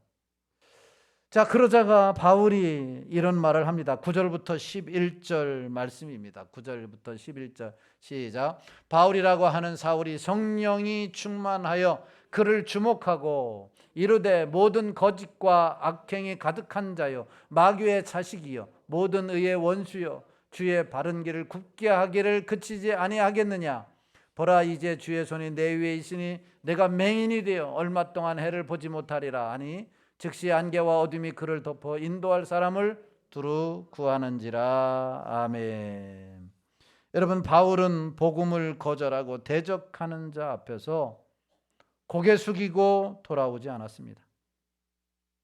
자, 그러자가 바울이 이런 말을 합니다. 9절부터 11절 말씀입니다. 9절부터 11절 시작. 바울이라고 하는 사울이 성령이 충만하여 그를 주목하고 이르되 모든 거짓과 악행이 가득한 자요 마귀의 자식이요 모든 의의 원수요 주의 바른 길을 굽게 하기를 그치지 아니하겠느냐. 보라 이제 주의 손이 내 위에 있으니 내가 맹인이 되어 얼마 동안 해를 보지 못하리라 하니 즉시 안개와 어둠이 그를 덮어 인도할 사람을 두루 구하는지라. 아멘. 여러분, 바울은 복음을 거절하고 대적하는 자 앞에서 고개 숙이고 돌아오지 않았습니다.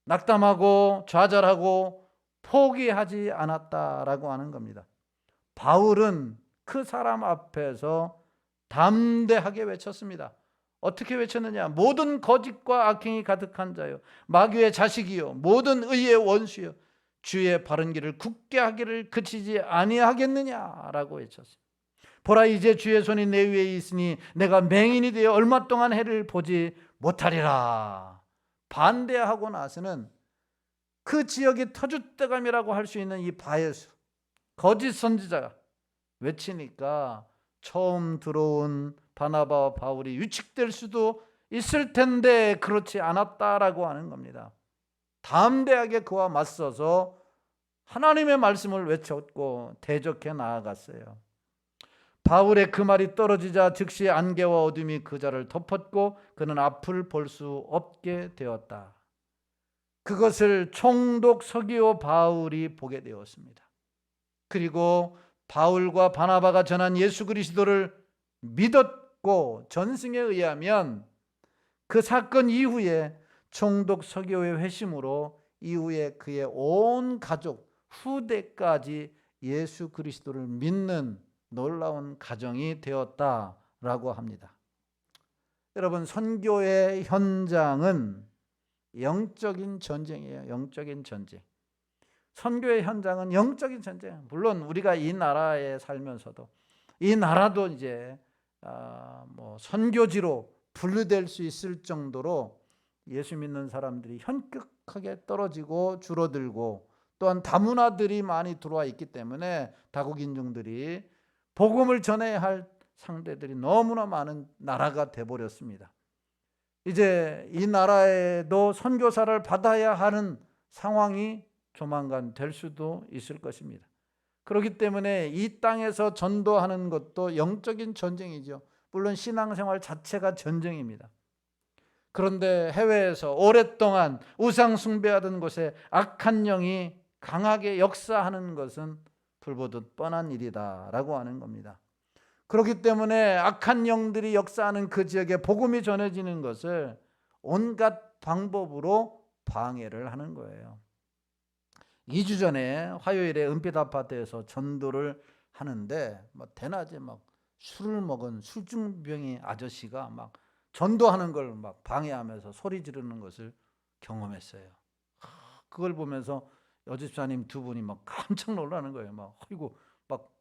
낙담하고 좌절하고 포기하지 않았다라고 하는 겁니다. 바울은 그 사람 앞에서 담대하게 외쳤습니다. 어떻게 외쳤느냐? 모든 거짓과 악행이 가득한 자요 마귀의 자식이요 모든 의의 원수요 주의 바른 길을 굳게 하기를 그치지 아니하겠느냐라고 외쳤습니다. 보라 이제 주의 손이 내 위에 있으니 내가 맹인이 되어 얼마 동안 해를 보지 못하리라. 반대하고 나서는 그 지역의 터줏대감이라고 할 수 있는 이 바예수 거짓 선지자가 외치니까 처음 들어온 바나바와 바울이 위축될 수도 있을 텐데 그렇지 않았다라고 하는 겁니다. 담대하게 그와 맞서서 하나님의 말씀을 외쳤고 대적해 나아갔어요. 바울의 그 말이 떨어지자 즉시 안개와 어둠이 그 자를 덮었고 그는 앞을 볼 수 없게 되었다. 그것을 총독 서기오 바울이 보게 되었습니다. 그리고 바울과 바나바가 전한 예수 그리스도를 믿었고 전승에 의하면 그 사건 이후에 총독 서기오의 회심으로 이후에 그의 온 가족 후대까지 예수 그리스도를 믿는 놀라운 가정이 되었다라고 합니다. 여러분, 선교의 현장은 영적인 전쟁이에요. 영적인 전쟁. 선교의 현장은 영적인 전쟁. 물론 우리가 이 나라에 살면서도 이 나라도 이제 선교지로 분류될 수 있을 정도로 예수 믿는 사람들이 현격하게 떨어지고 줄어들고 또한 다문화들이 많이 들어와 있기 때문에 다국 인종들이 복음을 전해야 할 상대들이 너무나 많은 나라가 돼버렸습니다. 이제 이 나라에도 선교사를 받아야 하는 상황이 조만간 될 수도 있을 것입니다. 그렇기 때문에 이 땅에서 전도하는 것도 영적인 전쟁이죠. 물론 신앙생활 자체가 전쟁입니다. 그런데 해외에서 오랫동안 우상 숭배하던 곳에 악한 영이 강하게 역사하는 것은 불보듯 뻔한 일이다라고 하는 겁니다. 그렇기 때문에 악한 영들이 역사하는 그 지역에 복음이 전해지는 것을 온갖 방법으로 방해를 하는 거예요. 2주 전에 화요일에 은빛 아파트에서 전도를 하는데 대낮에 술을 먹은 술중병이 아저씨가 전도하는 걸 방해하면서 소리 지르는 것을 경험했어요. 그걸 보면서 여집사님 두 분이 깜짝 놀라는 거예요. 아이고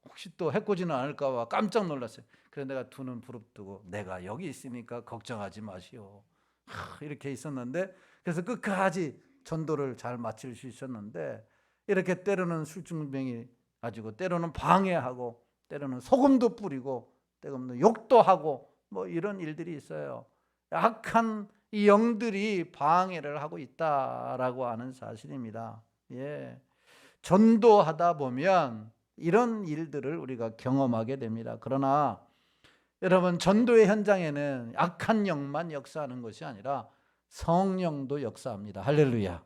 혹시 또 해코지는 않을까 봐 깜짝 놀랐어요. 그래서 내가 두 눈 부릅뜨고 내가 여기 있으니까 걱정하지 마시오. 이렇게 있었는데 그래서 끝까지 전도를 잘 마칠 수 있었는데 이렇게 때로는 술중병이 가지고 때로는 방해하고 때로는 소금도 뿌리고 때로는 욕도 하고 이런 일들이 있어요. 악한 이 영들이 방해를 하고 있다라고 하는 사실입니다. 예. 전도하다 보면 이런 일들을 우리가 경험하게 됩니다. 그러나 여러분, 전도의 현장에는 악한 영만 역사하는 것이 아니라 성령도 역사합니다. 할렐루야.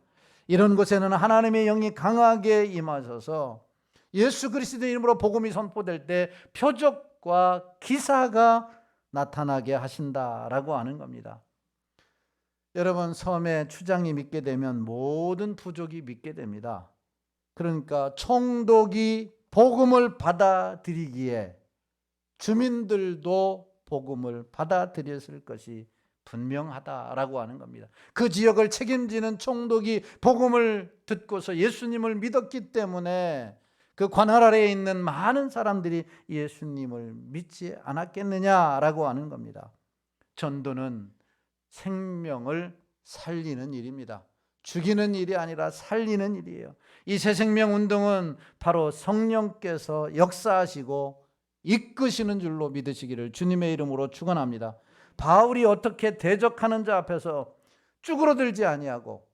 이런 곳에는 하나님의 영이 강하게 임하셔서 예수 그리스도의 이름으로 복음이 선포될 때 표적과 기사가 나타나게 하신다라고 하는 겁니다. 여러분, 섬에 추장이 믿게 되면 모든 부족이 믿게 됩니다. 그러니까 총독이 복음을 받아들이기에 주민들도 복음을 받아들였을 것이 분명하다라고 하는 겁니다. 그 지역을 책임지는 총독이 복음을 듣고서 예수님을 믿었기 때문에 그 관할 아래에 있는 많은 사람들이 예수님을 믿지 않았겠느냐라고 하는 겁니다. 전도는 생명을 살리는 일입니다. 죽이는 일이 아니라 살리는 일이에요. 이 새생명운동은 바로 성령께서 역사하시고 이끄시는 줄로 믿으시기를 주님의 이름으로 축원합니다. 바울이 어떻게 대적하는 자 앞에서 쭈그러들지 아니하고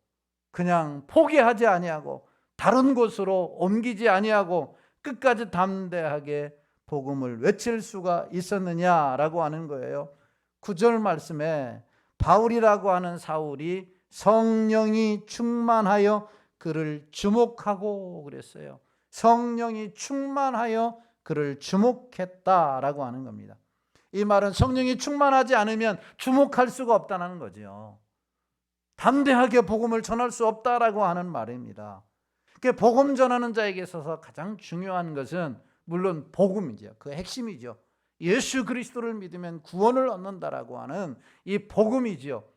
그냥 포기하지 아니하고 다른 곳으로 옮기지 아니하고 끝까지 담대하게 복음을 외칠 수가 있었느냐라고 하는 거예요. 9절 말씀에 바울이라고 하는 사울이 성령이 충만하여 그를 주목하고 그랬어요. 성령이 충만하여 그를 주목했다라고 하는 겁니다. 이 말은 성령이 충만하지 않으면 주목할 수가 없다는 거죠. 담대하게 복음을 전할 수 없다라고 하는 말입니다. 복음 전하는 자에게 있어서 가장 중요한 것은 물론 복음이죠. 그 핵심이죠. 예수 그리스도를 믿으면 구원을 얻는다라고 하는 이 복음이죠.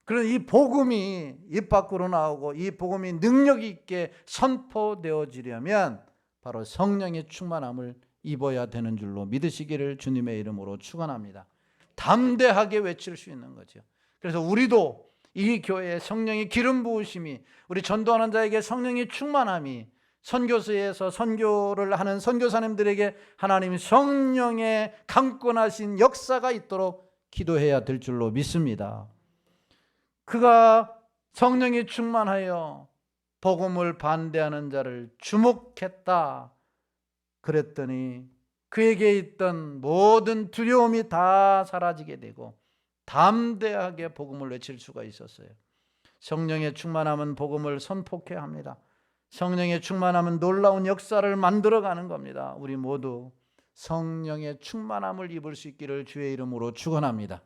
그런 이 복음이 입 밖으로 나오고 이 복음이 능력 있게 선포되어지려면 바로 성령의 충만함을 입어야 되는 줄로 믿으시기를 주님의 이름으로 축원합니다. 담대하게 외칠 수 있는 거죠. 그래서 우리도 이 교회에 성령의 기름 부으심이, 우리 전도하는 자에게 성령의 충만함이, 선교소에서 선교를 하는 선교사님들에게 하나님이 성령의 강권하신 역사가 있도록 기도해야 될 줄로 믿습니다. 그가 성령이 충만하여 복음을 반대하는 자를 주목했다. 그랬더니 그에게 있던 모든 두려움이 다 사라지게 되고 담대하게 복음을 외칠 수가 있었어요. 성령의 충만함은 복음을 선포케 합니다. 성령의 충만함은 놀라운 역사를 만들어가는 겁니다. 우리 모두 성령의 충만함을 입을 수 있기를 주의 이름으로 축원합니다.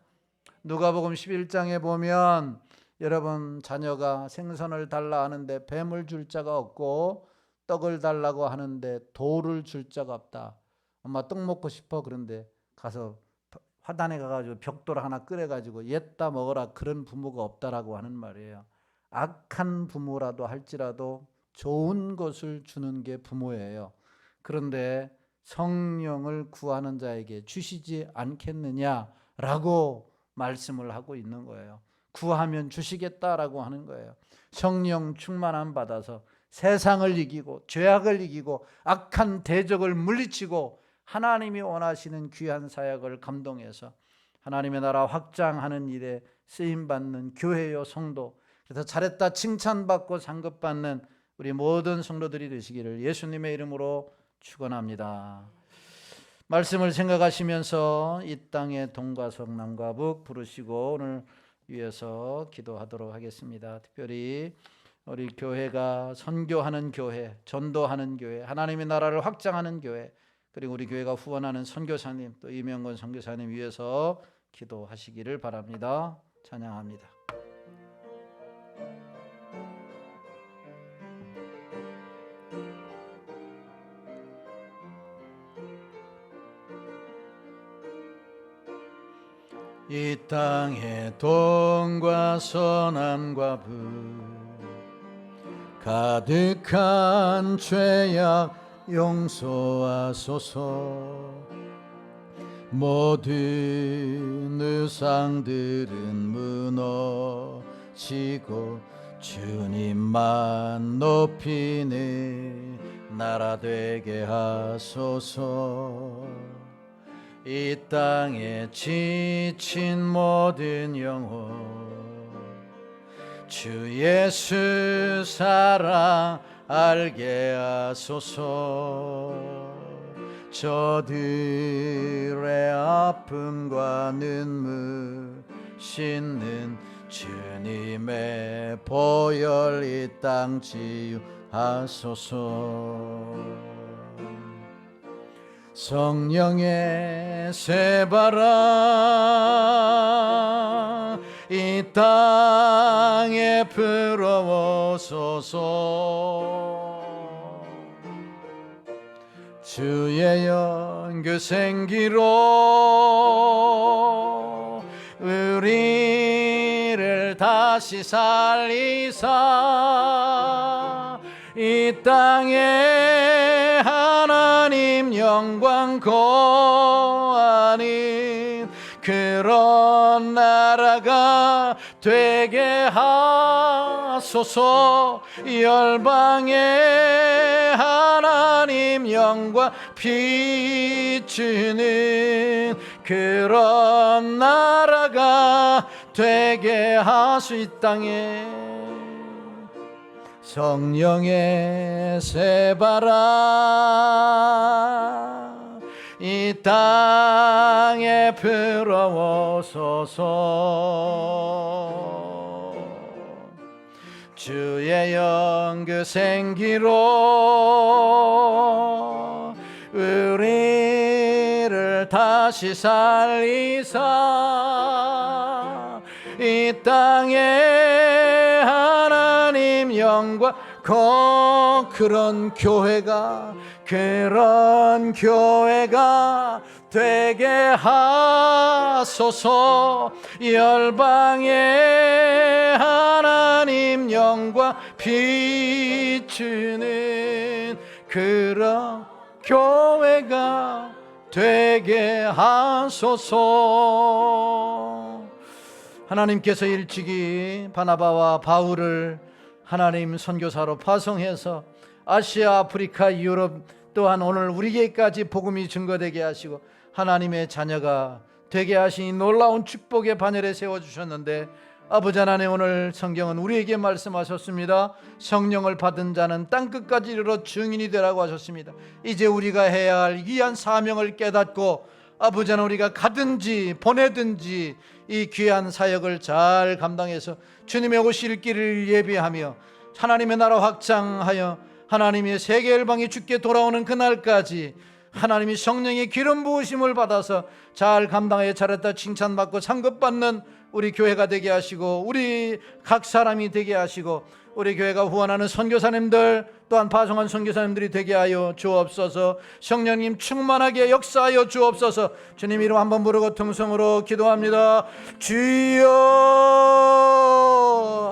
누가복음 11장에 보면 여러분, 자녀가 생선을 달라 하는데 뱀을 줄 자가 없고 떡을 달라고 하는데 돌을 줄 자가 없다. 엄마 떡 먹고 싶어. 그런데 가서 화단에 가가지고 벽돌 하나 끓여가지고 옛다 먹어라. 그런 부모가 없다라고 하는 말이에요. 악한 부모라도 할지라도 좋은 것을 주는 게 부모예요. 그런데 성령을 구하는 자에게 주시지 않겠느냐라고 말씀을 하고 있는 거예요. 구하면 주시겠다라고 하는 거예요. 성령 충만함 받아서 세상을 이기고 죄악을 이기고 악한 대적을 물리치고 하나님이 원하시는 귀한 사역을 감동해서 하나님의 나라 확장하는 일에 쓰임받는 교회요 성도, 그래서 잘했다 칭찬받고 상급받는 우리 모든 성도들이 되시기를 예수님의 이름으로 축원합니다. 말씀을 생각하시면서 이 땅의 동과 서남과 북 부르시고 오늘 위해서 기도하도록 하겠습니다. 특별히 우리 교회가 선교하는 교회, 전도하는 교회, 하나님의 나라를 확장하는 교회, 그리고 우리 교회가 후원하는 선교사님, 또 이명건 선교사님 위해서 기도하시기를 바랍니다. 찬양합니다. 이 땅의 동과 서남과 북 가득한 죄악 용서하소서. 모든 의상들은 무너지고 주님만 높이는 나라 되게 하소서. 이 땅에 지친 모든 영혼 주 예수 사랑 알게 하소서. 저들의 아픔과 눈물 씻는 주님의 보혈 이 땅 치유하소서. 성령의 새바람 이 땅에 불어오소서. 주의 영그 생기로 우리를 다시 살리사 이 땅에 하나님 영광 거하는 그런 나라가 되게 하소서. 열방에 하나님 영광 비추는 그런 나라가 되게 하소. 이 땅에 성령의 새바람 이 땅에 불어오소서. 주의 영그 생기로 우리를 다시 살리사 이 땅에 하나님 영광 그런 교회가 되게 하소서. 열방에 하나님 영광 비추는 그런 교회가 되게 하소서. 하나님께서 일찍이 바나바와 바울을 하나님 선교사로 파송해서 아시아, 아프리카, 유럽 또한 오늘 우리에게까지 복음이 증거되게 하시고 하나님의 자녀가 되게 하신 이 놀라운 축복의 반열에 세워주셨는데, 아버지 하나님, 오늘 성경은 우리에게 말씀하셨습니다. 성령을 받은 자는 땅끝까지 이르러 증인이 되라고 하셨습니다. 이제 우리가 해야 할 귀한 사명을 깨닫고 아버지 하나님, 우리가 가든지 보내든지 이 귀한 사역을 잘 감당해서 주님의 오실 길을 예비하며 하나님의 나라 확장하여 하나님의 세계 열방이 주께 돌아오는 그날까지 하나님이 성령의 기름 부으심을 받아서 잘 감당하여 잘했다 칭찬받고 상급받는 우리 교회가 되게 하시고 우리 각 사람이 되게 하시고 우리 교회가 후원하는 선교사님들 또한 파송한 선교사님들이 되게 하여 주옵소서. 성령님 충만하게 역사하여 주옵소서. 주님 이름 한번 부르고 통성으로 기도합니다. 주여.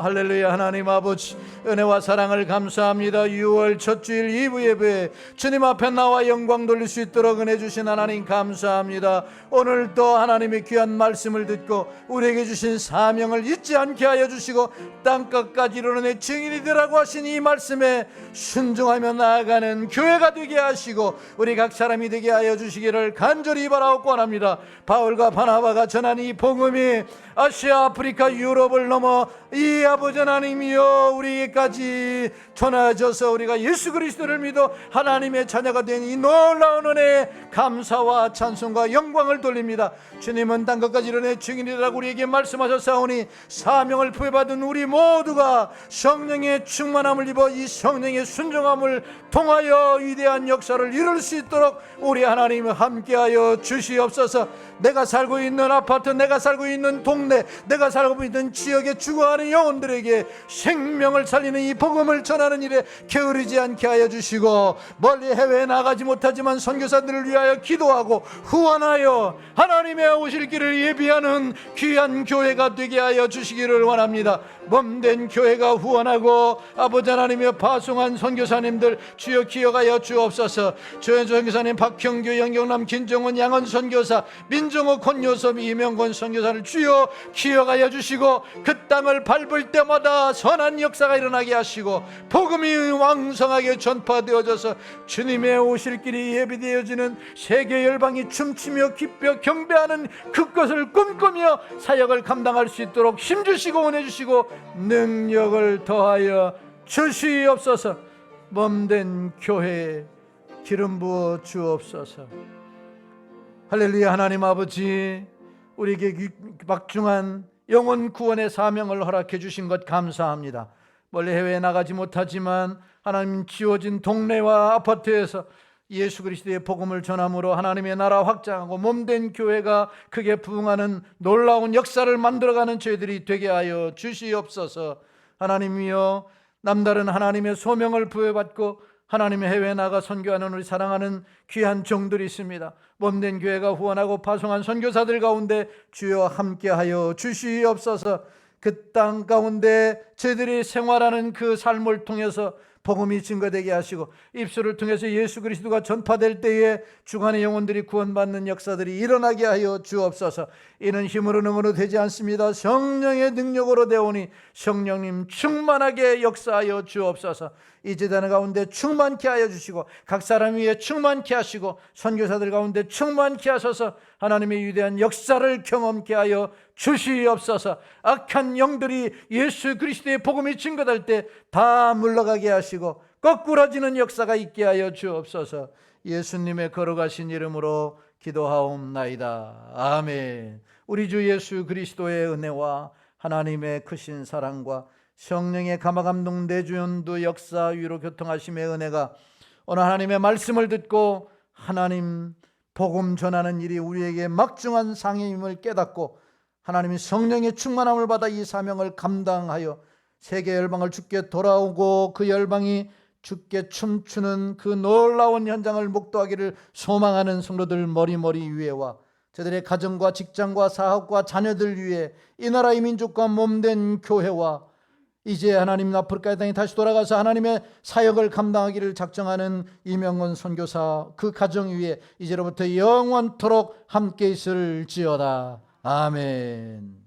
할렐루야. 하나님 아버지, 은혜와 사랑을 감사합니다. 6월 첫 주일 2부 예배 주님 앞에 나와 영광 돌릴 수 있도록 은혜 주신 하나님 감사합니다. 오늘도 하나님의 귀한 말씀을 듣고 우리에게 주신 사명을 잊지 않게 하여 주시고 땅끝까지 이르는 증인이 되라고 하신 이 말씀에 순종하며 나아가는 교회가 되게 하시고 우리 각 사람이 되게 하여 주시기를 간절히 바라옵고 원합니다. 바울과 바나바가 전한 이 복음이 아시아, 아프리카, 유럽을 넘어 이 아버지 하나님이여 우리까지 전해져서 우리가 예수 그리스도를 믿어 하나님의 자녀가 된 이 놀라운 은혜에 감사와 찬송과 영광을 돌립니다. 주님은 땅끝까지 이르는 증인이라고 우리에게 말씀하셨사오니 사명을 부여받은 우리 모두가 성령의 충만함을 입어 이 성령의 순종함을 통하여 위대한 역사를 이룰 수 있도록 우리 하나님 함께하여 주시옵소서. 내가 살고 있는 아파트, 내가 살고 있는 동네, 내가 살고 있는 지역에 죽어가는 영혼들에게 생명을 살리는 이 복음을 전하는 일에 게으르지 않게 하여 주시고, 멀리 해외에 나가지 못하지만 선교사들을 위하여 기도하고 후원하여 하나님의 오실 길을 예비하는 귀한 교회가 되게 하여 주시기를 원합니다. 몸된 교회가 후원하고 아버지 하나님의 파송한 선교사님들 주여 기억하여 주옵소서. 조현 선교사님, 박형규, 영경남, 김정은, 양원 선교사, 민정호, 권요섭, 이명권 선교사를 주여 기억하여 주시고 그 땅을 밟을 때마다 선한 역사가 일어나게 하시고 복음이 왕성하게 전파되어져서 주님의 오실 길이 예비되어지는 세계 열방이 춤추며 기뻐 경배하는 그것을 꿈꾸며 사역을 감당할 수 있도록 힘주시고 은혜 주시고 능력을 더하여 주시옵소서. 몸된 교회에 기름 부어 주옵소서. 할렐루야. 하나님 아버지, 우리에게 막중한 영혼 구원의 사명을 허락해 주신 것 감사합니다. 멀리 해외에 나가지 못하지만 하나님 지어진 동네와 아파트에서 예수 그리스도의 복음을 전함으로 하나님의 나라 확장하고 몸된 교회가 크게 부흥하는 놀라운 역사를 만들어가는 저희들이 되게 하여 주시옵소서. 하나님이여, 남다른 하나님의 소명을 부여받고 하나님의 해외에 나가 선교하는 우리 사랑하는 귀한 종들이 있습니다. 몸된 교회가 후원하고 파송한 선교사들 가운데 주여 함께하여 주시옵소서. 그 땅 가운데 저희들이 생활하는 그 삶을 통해서 복음이 증거되게 하시고 입술을 통해서 예수 그리스도가 전파될 때에 주간의 영혼들이 구원받는 역사들이 일어나게 하여 주옵소서. 이는 힘으로 능으로 되지 않습니다. 성령의 능력으로 되오니 성령님 충만하게 역사하여 주옵소서. 이 제단 가운데 충만케 하여 주시고 각 사람 위에 충만케 하시고 선교사들 가운데 충만케 하셔서 하나님의 위대한 역사를 경험케 하여 주시옵소서. 악한 영들이 예수 그리스도의 복음이 증거될 때 다 물러가게 하시고 거꾸러지는 역사가 있게 하여 주옵소서. 예수님의 걸어가신 이름으로 기도하옵나이다. 아멘. 우리 주 예수 그리스도의 은혜와 하나님의 크신 사랑과 성령의 감화감동 내주연도 역사 위로 교통하심의 은혜가 오늘 하나님의 말씀을 듣고 하나님 복음 전하는 일이 우리에게 막중한 상임임을 깨닫고 하나님의 성령의 충만함을 받아 이 사명을 감당하여 세계 열방을 주께 돌아오고 그 열방이 주께 춤추는 그 놀라운 현장을 목도하기를 소망하는 성도들 머리머리 위에와 저들의 가정과 직장과 사업과 자녀들 위에 이 나라의 민족과 몸된 교회와 이제 하나님 아프리카의 땅에 다시 돌아가서 하나님의 사역을 감당하기를 작정하는 이명건 선교사 그 가정 위에 이제로부터 영원토록 함께 있을지어다. 아멘.